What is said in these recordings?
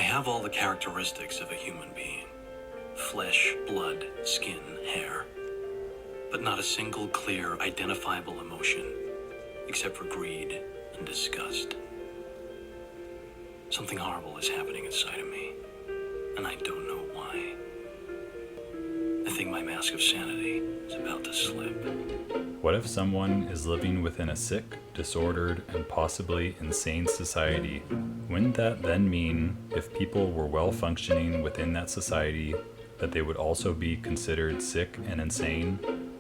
have all the characteristics of a human being. Flesh, blood, skin, hair. But not a single clear, identifiable emotion, except for greed and disgust. Something horrible is happening inside of me, and I don't know why. I think my mask of sanity is about to slip. What if someone is living within a sick, disordered, and possibly insane society? Wouldn't that then mean, if people were well functioning within that society, that they would also be considered sick and insane?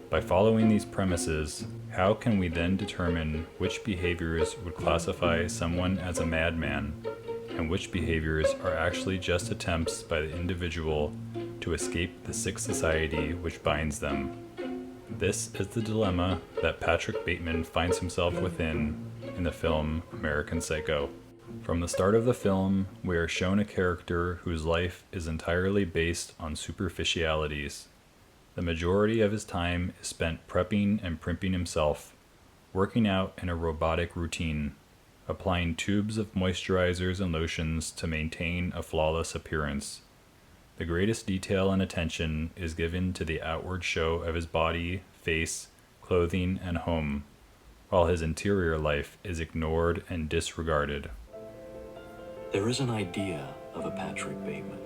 By following these premises, how can we then determine which behaviors would classify someone as a madman, and which behaviors are actually just attempts by the individual to escape the sick society which binds them? This is the dilemma that Patrick Bateman finds himself within in the film American Psycho. From the start of the film, we are shown a character whose life is entirely based on superficialities. The majority of his time is spent prepping and primping himself, working out in a robotic routine, applying tubes of moisturizers and lotions to maintain a flawless appearance. The greatest detail and attention is given to the outward show of his body, face, clothing, and home, while his interior life is ignored and disregarded. There is an idea of a Patrick Bateman,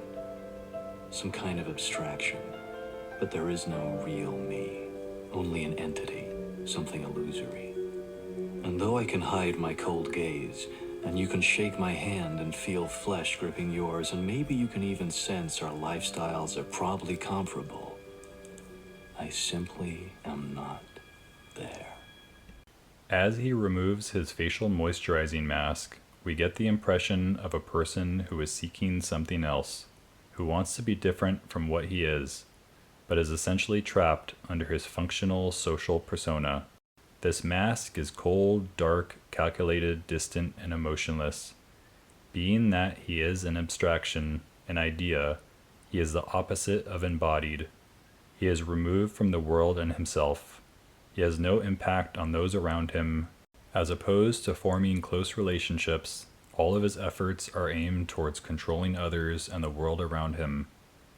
some kind of abstraction, but there is no real me, only an entity, something illusory. And though I can hide my cold gaze, and you can shake my hand and feel flesh gripping yours, and maybe you can even sense our lifestyles are probably comparable, I simply am not there. As he removes his facial moisturizing mask, we get the impression of a person who is seeking something else, who wants to be different from what he is, but is essentially trapped under his functional social persona. This mask is cold, dark, calculated, distant, and emotionless. Being that he is an abstraction, an idea, he is the opposite of embodied. He is removed from the world and himself. He has no impact on those around him. As opposed to forming close relationships, all of his efforts are aimed towards controlling others and the world around him,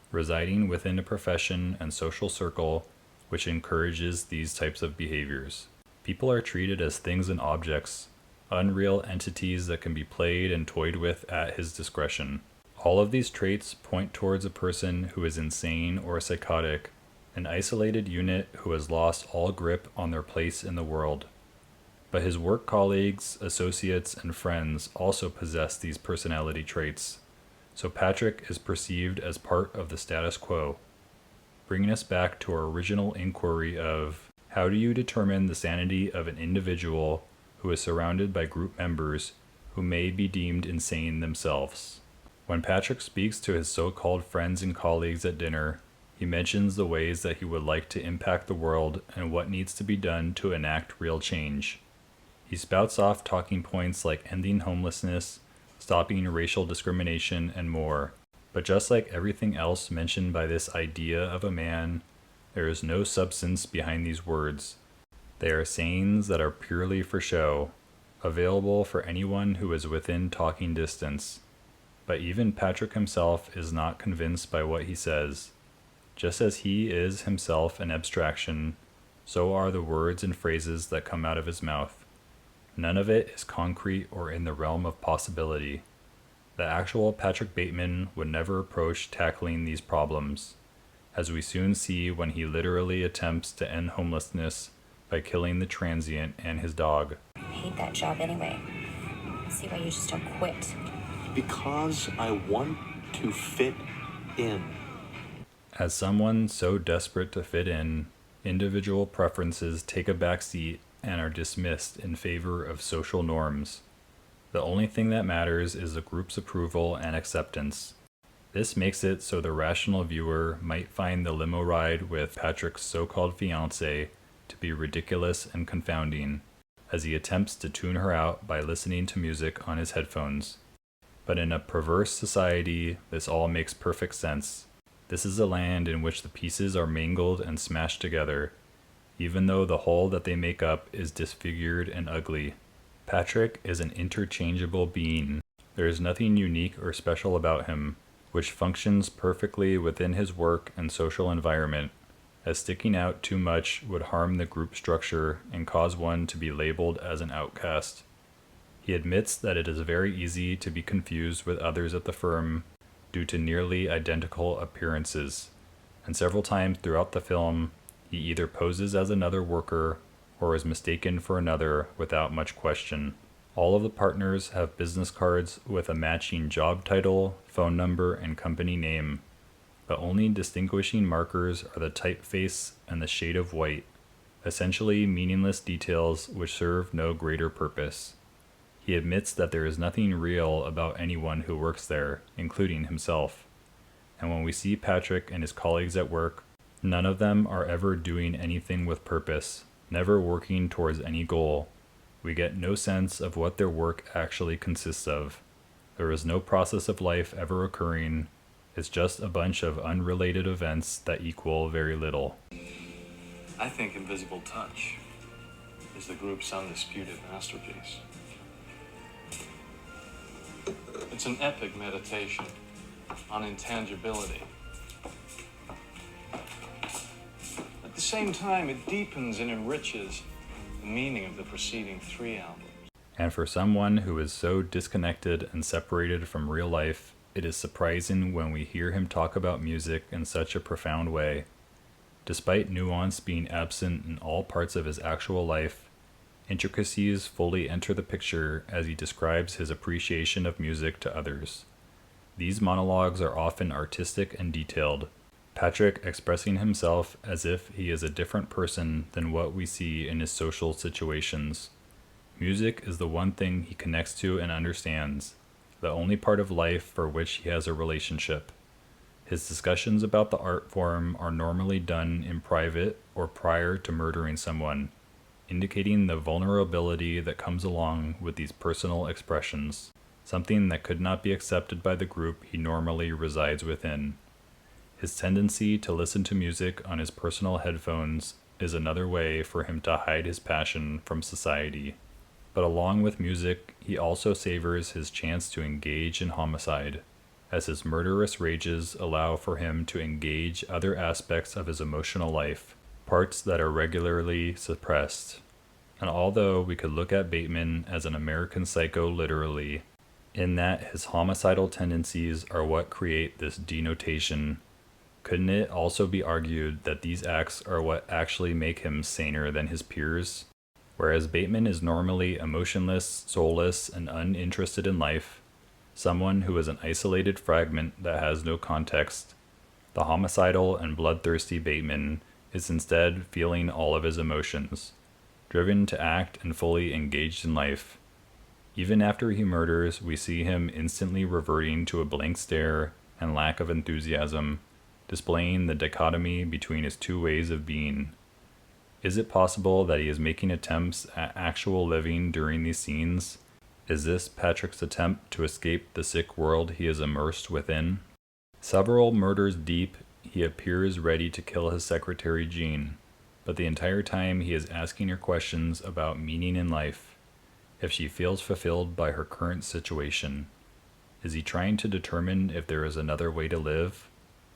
residing within a profession and social circle which encourages these types of behaviors. People are treated as things and objects, unreal entities that can be played and toyed with at his discretion. All of these traits point towards a person who is insane or psychotic, an isolated unit who has lost all grip on their place in the world. But his work colleagues, associates, and friends also possess these personality traits, so Patrick is perceived as part of the status quo, bringing us back to our original inquiry of, how do you determine the sanity of an individual who is surrounded by group members who may be deemed insane themselves? When Patrick speaks to his so-called friends and colleagues at dinner, he mentions the ways that he would like to impact the world and what needs to be done to enact real change. He spouts off talking points like ending homelessness, stopping racial discrimination, and more. But just like everything else mentioned by this idea of a man, there is no substance behind these words. They are sayings that are purely for show, available for anyone who is within talking distance. But even Patrick himself is not convinced by what he says. Just as he is himself an abstraction, so are the words and phrases that come out of his mouth. None of it is concrete or in the realm of possibility. The actual Patrick Bateman would never approach tackling these problems, as we soon see when he literally attempts to end homelessness by killing the transient and his dog. I hate that job anyway. See why you just don't quit. Because I want to fit in. As someone so desperate to fit in, individual preferences take a backseat and are dismissed in favor of social norms. The only thing that matters is the group's approval and acceptance. This makes it so the rational viewer might find the limo ride with Patrick's so-called fiancée to be ridiculous and confounding, as he attempts to tune her out by listening to music on his headphones. But in a perverse society, this all makes perfect sense. This is a land in which the pieces are mangled and smashed together, even though the whole that they make up is disfigured and ugly. Patrick is an interchangeable being, There is nothing unique or special about him, which functions perfectly within his work and social environment, as sticking out too much would harm the group structure and cause one to be labeled as an outcast. He admits that it is very easy to be confused with others at the firm due to nearly identical appearances, and several times throughout the film, he either poses as another worker or is mistaken for another without much question. All of the partners have business cards with a matching job title, phone number, and company name. The only distinguishing markers are the typeface and the shade of white, essentially meaningless details which serve no greater purpose. He admits that there is nothing real about anyone who works there, including himself. And when we see Patrick and his colleagues at work, none of them are ever doing anything with purpose, never working towards any goal. We get no sense of what their work actually consists of. There is no process of life ever occurring. It's just a bunch of unrelated events that equal very little. I think Invisible Touch is the group's undisputed masterpiece. It's an epic meditation on intangibility. At the same time, it deepens and enriches the meaning of the preceding 3 albums. And for someone who is so disconnected and separated from real life, it is surprising when we hear him talk about music in such a profound way. Despite nuance being absent in all parts of his actual life, intricacies fully enter the picture as he describes his appreciation of music to others. These monologues are often artistic and detailed, Patrick expressing himself as if he is a different person than what we see in his social situations. Music is the one thing he connects to and understands, the only part of life for which he has a relationship. His discussions about the art form are normally done in private or prior to murdering someone, indicating the vulnerability that comes along with these personal expressions, something that could not be accepted by the group he normally resides within. His tendency to listen to music on his personal headphones is another way for him to hide his passion from society. But along with music, he also savors his chance to engage in homicide, as his murderous rages allow for him to engage other aspects of his emotional life, parts that are regularly suppressed. And although we could look at Bateman as an American Psycho literally, in that his homicidal tendencies are what create this denotation, couldn't it also be argued that these acts are what actually make him saner than his peers? Whereas Bateman is normally emotionless, soulless, and uninterested in life, someone who is an isolated fragment that has no context, the homicidal and bloodthirsty Bateman is instead feeling all of his emotions, driven to act and fully engaged in life. Even after he murders, we see him instantly reverting to a blank stare and lack of enthusiasm, displaying the dichotomy between his two ways of being. Is it possible that he is making attempts at actual living during these scenes? Is this Patrick's attempt to escape the sick world he is immersed within? Several murders deep, he appears ready to kill his secretary Jean, but the entire time he is asking her questions about meaning in life, if she feels fulfilled by her current situation. Is he trying to determine if there is another way to live?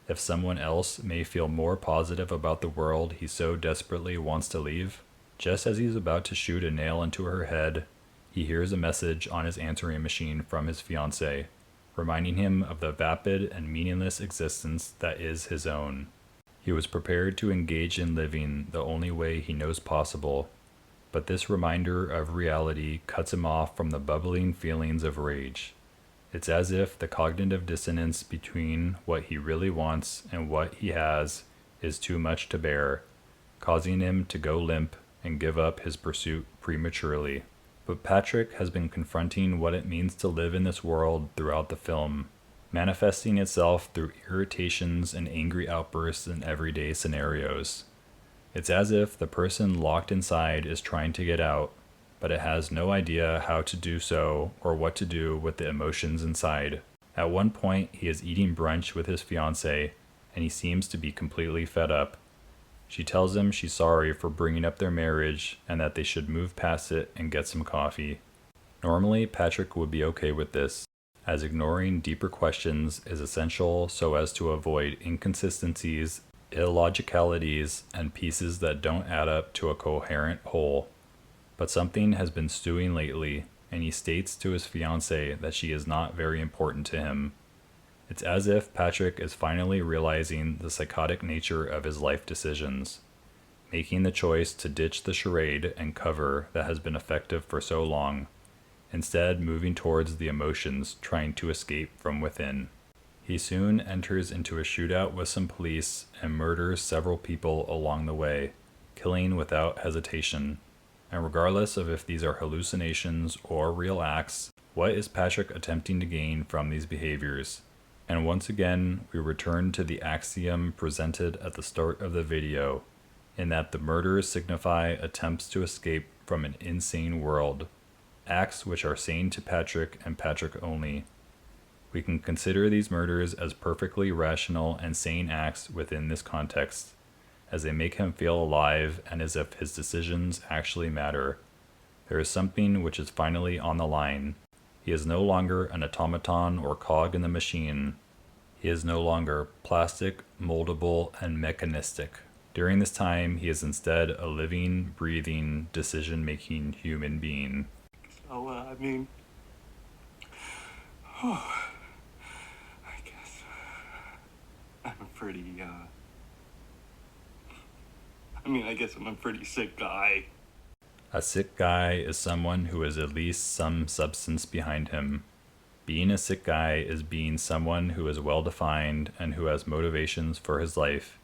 If someone else may feel more positive about the world he so desperately wants to leave? Just as he's about to shoot a nail into her head, he hears a message on his answering machine from his fiancée, reminding him of the vapid and meaningless existence that is his own. He was prepared to engage in living the only way he knows possible, but this reminder of reality cuts him off from the bubbling feelings of rage. It's as if the cognitive dissonance between what he really wants and what he has is too much to bear, causing him to go limp and give up his pursuit prematurely. But Patrick has been confronting what it means to live in this world throughout the film, manifesting itself through irritations and angry outbursts in everyday scenarios. It's as if the person locked inside is trying to get out, but it has no idea how to do so or what to do with the emotions inside. At one point, he is eating brunch with his fiancée, and he seems to be completely fed up. She tells him she's sorry for bringing up their marriage and that they should move past it and get some coffee. Normally, Patrick would be okay with this, as ignoring deeper questions is essential so as to avoid inconsistencies, illogicalities, and pieces that don't add up to a coherent whole. But something has been stewing lately, and he states to his fiancée that she is not very important to him. It's as if Patrick is finally realizing the psychotic nature of his life decisions, making the choice to ditch the charade and cover that has been effective for so long, instead moving towards the emotions trying to escape from within. He soon enters into a shootout with some police and murders several people along the way, killing without hesitation. And regardless of if these are hallucinations or real acts, what is Patrick attempting to gain from these behaviors? And once again, we return to the axiom presented at the start of the video, in that the murders signify attempts to escape from an insane world, acts which are sane to Patrick and Patrick only. We can consider these murders as perfectly rational and sane acts within this context, as they make him feel alive and as if his decisions actually matter. There is something which is finally on the line. He is no longer an automaton or cog in the machine. He is no longer plastic, moldable, and mechanistic. During this time, he is instead a living, breathing, decision-making human being. So, I guess I'm a pretty, I guess I'm a pretty sick guy. A sick guy is someone who has at least some substance behind him. Being a sick guy is being someone who is well-defined and who has motivations for his life,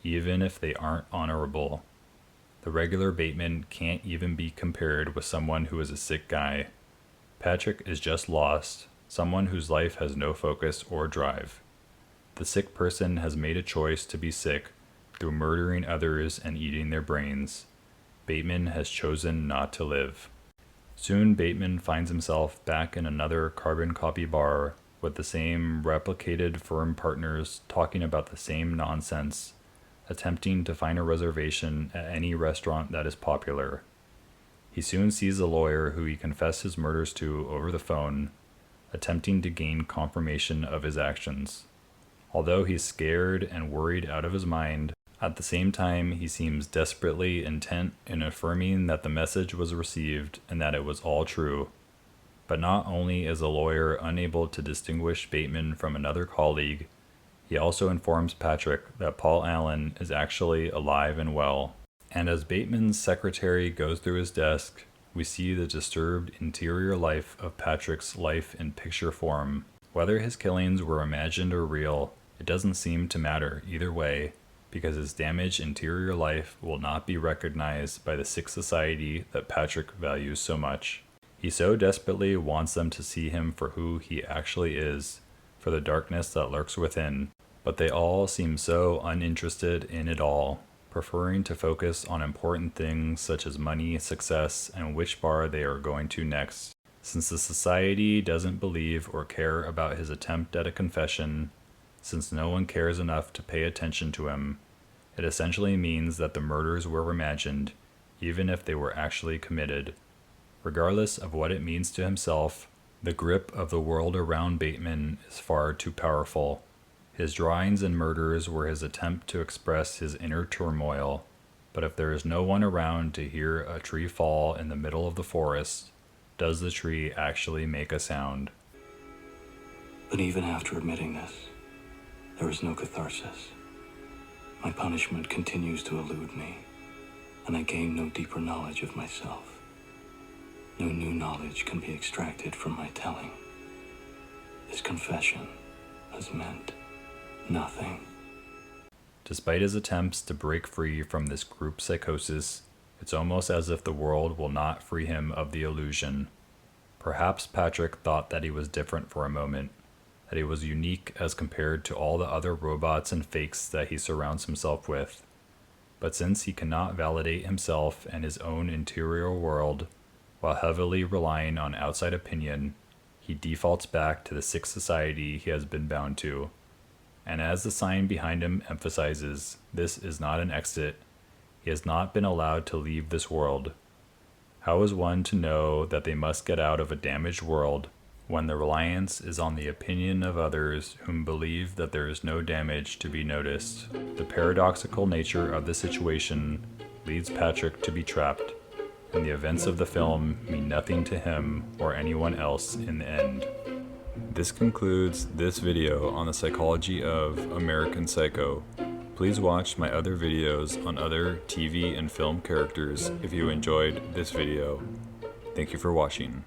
even if they aren't honorable. The regular Bateman can't even be compared with someone who is a sick guy. Patrick is just lost, someone whose life has no focus or drive. The sick person has made a choice to be sick through murdering others and eating their brains. Bateman has chosen not to live. Soon Bateman finds himself back in another carbon copy bar with the same replicated firm partners talking about the same nonsense, attempting to find a reservation at any restaurant that is popular. He soon sees a lawyer who he confessed his murders to over the phone, attempting to gain confirmation of his actions. Although he's scared and worried out of his mind, at the same time he seems desperately intent in affirming that the message was received and that it was all true. But not only is the lawyer unable to distinguish Bateman from another colleague, he also informs Patrick that Paul Allen is actually alive and well. And as Bateman's secretary goes through his desk, we see the disturbed interior life of Patrick's life in picture form. Whether his killings were imagined or real, it doesn't seem to matter either way, because his damaged interior life will not be recognized by the sick society that Patrick values so much. He so desperately wants them to see him for who he actually is, for the darkness that lurks within, but they all seem so uninterested in it all, preferring to focus on important things such as money, success, and which bar they are going to next. Since the society doesn't believe or care about his attempt at a confession, since no one cares enough to pay attention to him, it essentially means that the murders were imagined, even if they were actually committed. Regardless of what it means to himself, the grip of the world around Bateman is far too powerful. His drawings and murders were his attempt to express his inner turmoil, but if there is no one around to hear a tree fall in the middle of the forest, does the tree actually make a sound? But even after admitting this, there is no catharsis. My punishment continues to elude me, and I gain no deeper knowledge of myself. No new knowledge can be extracted from my telling. This confession has meant nothing. Despite his attempts to break free from this group psychosis, it's almost as if the world will not free him of the illusion. Perhaps Patrick thought that he was different for a moment, that he was unique as compared to all the other robots and fakes that he surrounds himself with. But since he cannot validate himself and his own interior world, while heavily relying on outside opinion, he defaults back to the sick society he has been bound to. And as the sign behind him emphasizes, this is not an exit. He has not been allowed to leave this world. How is one to know that they must get out of a damaged world when the reliance is on the opinion of others whom believe that there is no damage to be noticed. The paradoxical nature of the situation leads Patrick to be trapped, and the events of the film mean nothing to him or anyone else in the end. This concludes this video on the psychology of American Psycho. Please watch my other videos on other TV and film characters if you enjoyed this video. Thank you for watching.